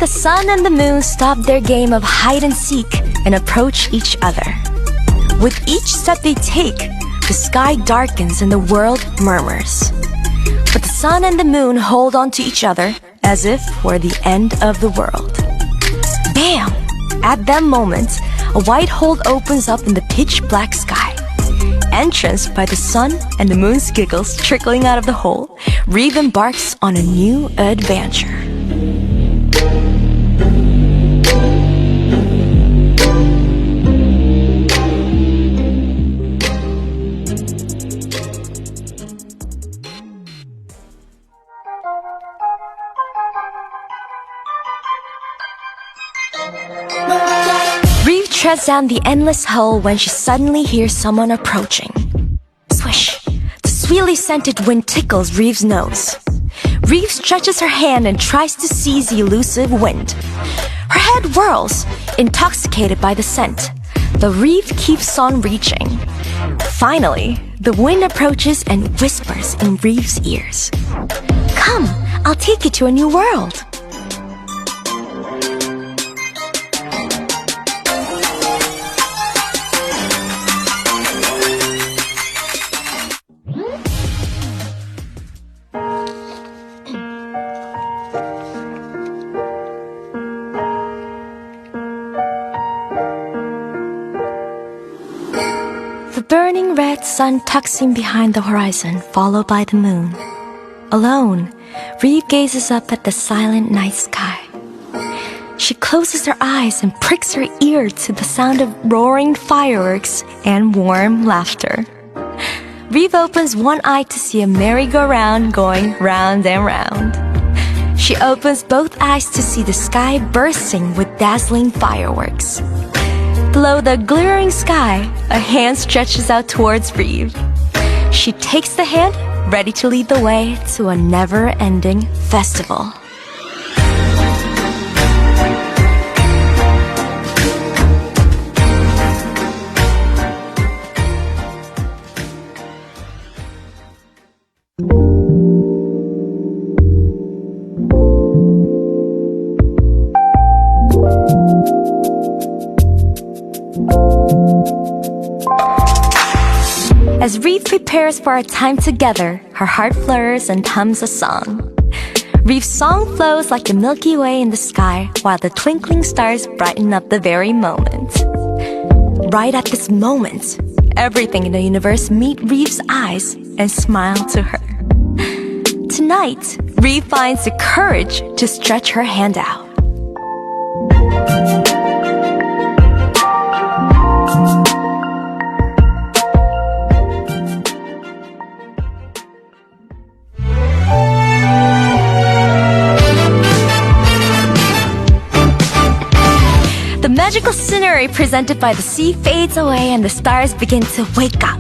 the sun and the moon stop their game of hide and seek and approach each other. With each step they take, the sky darkens and the world murmurs. But the sun and the moon hold on to each other as if we're the end of the world. Bam! At that moment, a white hole opens up in the pitch black sky. Entranced by the sun and the moon's giggles trickling out of the hole, Reeve embarks on a new adventure. Reeve treads down the endless hole when she suddenly hears someone approaching. Swish! The sweetly scented wind tickles Reeve's nose. Reeve stretches her hand and tries to seize the elusive wind. Her head whirls, intoxicated by the scent, but Reeve keeps on reaching. Finally, the wind approaches and whispers in Reeve's ears. "Come, I'll take you to a new world." The burning red sun tucks in behind the horizon, followed by the moon. Alone, Reeve gazes up at the silent night sky. She closes her eyes and pricks her ear to the sound of roaring fireworks and warm laughter. Reeve opens one eye to see a merry-go-round going round and round. She opens both eyes to see the sky bursting with dazzling fireworks. Below the glittering sky, a hand stretches out towards Reeve. She takes the hand, ready to lead the way to a never-ending festival. As Reeve prepares for our time together, her heart flutters and hums a song. Reeve's song flows like the Milky Way in the sky, while the twinkling stars brighten up the very moment. Right at this moment, everything in the universe meets Reeve's eyes and smile to her. Tonight, Reeve finds the courage to stretch her hand out. The magical scenery presented by the sea fades away and the stars begin to wake up.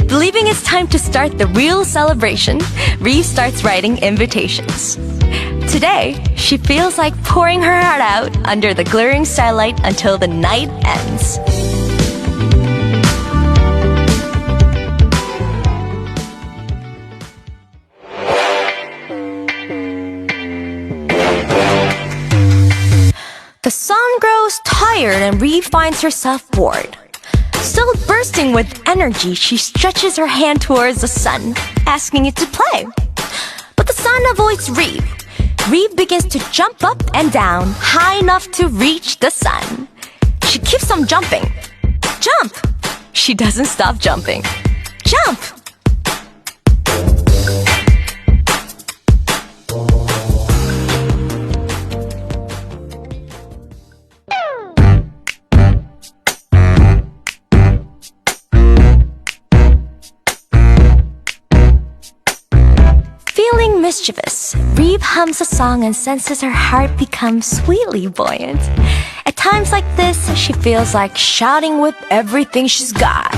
Believing it's time to start the real celebration, Reeve starts writing invitations. Today, she feels like pouring her heart out under the glittering starlight until the night ends. The sun grows tired and Reeve finds herself bored. Still bursting with energy, she stretches her hand towards the sun, asking it to play. But the sun avoids Reeve. Reeve begins to jump up and down, high enough to reach the sun. She keeps on jumping. Jump! She doesn't stop jumping. Jump! Feeling mischievous, Reeve hums a song and senses her heart become sweetly buoyant. At times like this, she feels like shouting with everything she's got.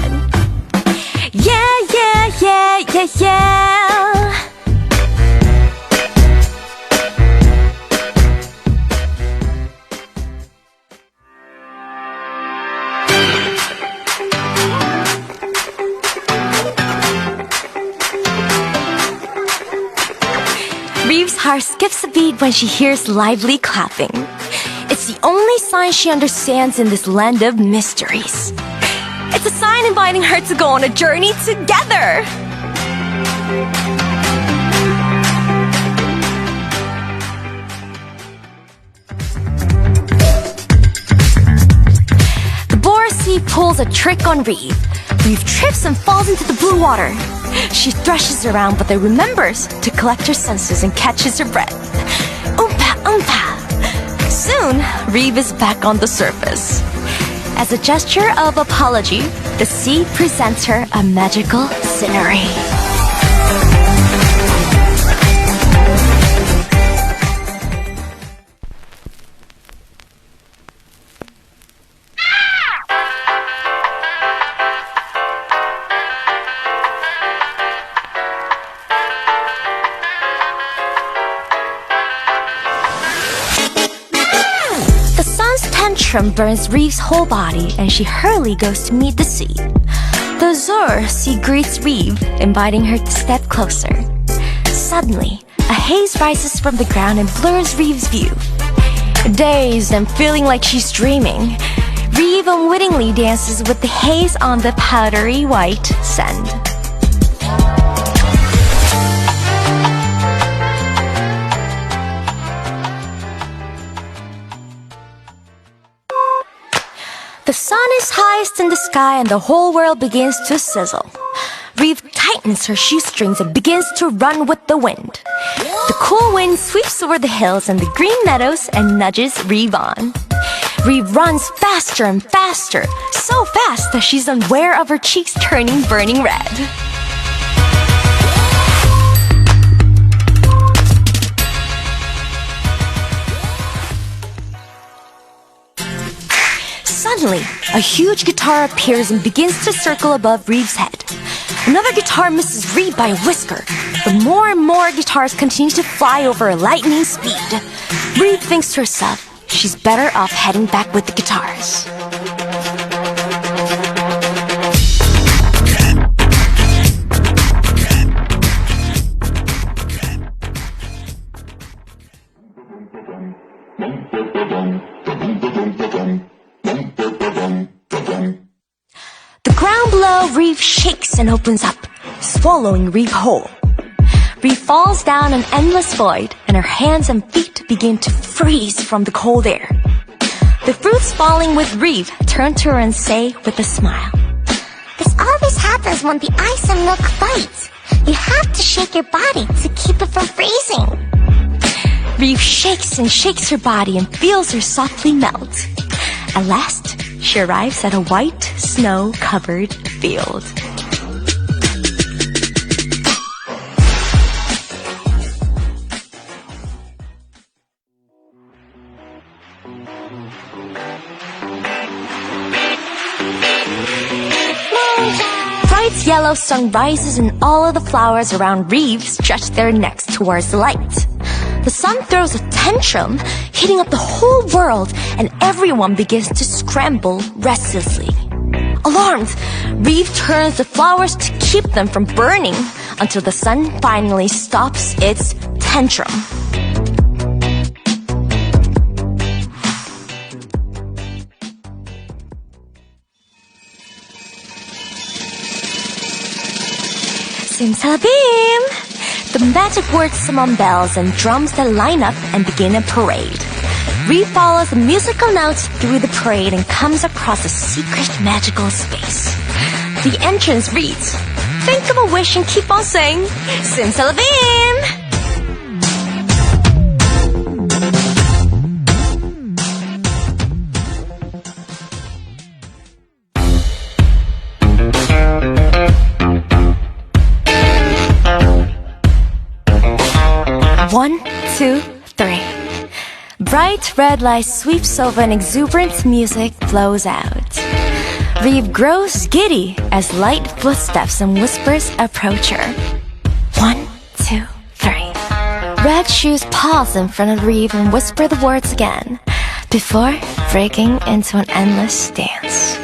Yeah, yeah, yeah, yeah, yeah. guitar skips a beat when she hears lively clapping. It's the only sign she understands in this land of mysteries. It's a sign inviting her to go on a journey together. The Borsee pulls a trick on Reeve. Reeve trips and falls into the blue water. She thrashes around but then remembers to collect her senses and catches her breath. Oompa, oompa. Soon, Reeve is back on the surface. As a gesture of apology, the sea presents her a magical scenery. Tantrum burns Reeve's whole body and she hurriedly goes to meet the sea. The azure sea greets Reeve, inviting her to step closer. Suddenly, a haze rises from the ground and blurs Reeve's view. Dazed and feeling like she's dreaming, Reeve unwittingly dances with the haze on the powdery white sand. The sun is highest in the sky and the whole world begins to sizzle. Reeve tightens her shoestrings and begins to run with the wind. The cool wind sweeps over the hills and the green meadows and nudges Reeve on. Reeve runs faster and faster, so fast that she's unaware of her cheeks turning burning red. Suddenly, a huge guitar appears and begins to circle above Reeve's head. Another guitar misses Reeve by a whisker, but more and more guitars continue to fly over at lightning speed. Reeve thinks to herself, she's better off heading back with the guitars. The ground below Reeve shakes and opens up, swallowing Reeve whole. Reeve falls down an endless void, and her hands and feet begin to freeze from the cold air. The fruits falling with Reeve turn to her and say with a smile, "This always happens when the ice and milk fight. You have to shake your body to keep it from freezing." Reeve shakes and shakes her body and feels her softly melt. At last, she arrives at a white, snow-covered field. Bright yellow sun rises and all of the flowers around Reeve stretch their necks towards the light. The sun throws a tantrum, heating up the whole world, and everyone begins to scramble restlessly. Alarmed, Reeve turns the flowers to keep them from burning until the sun finally stops its tantrum. Simsalabim! The magic words summon bells and drums that line up and begin a parade. Reeve follows the musical notes through the parade and comes across a secret magical space. The entrance reads, "Think of a wish and keep on saying, Simsalabim!" One, two, three. Bright red light sweeps over and exuberant music flows out. Reeve grows giddy as light footsteps and whispers approach her. One, two, three. Red shoes pause in front of Reeve and whisper the words again before breaking into an endless dance.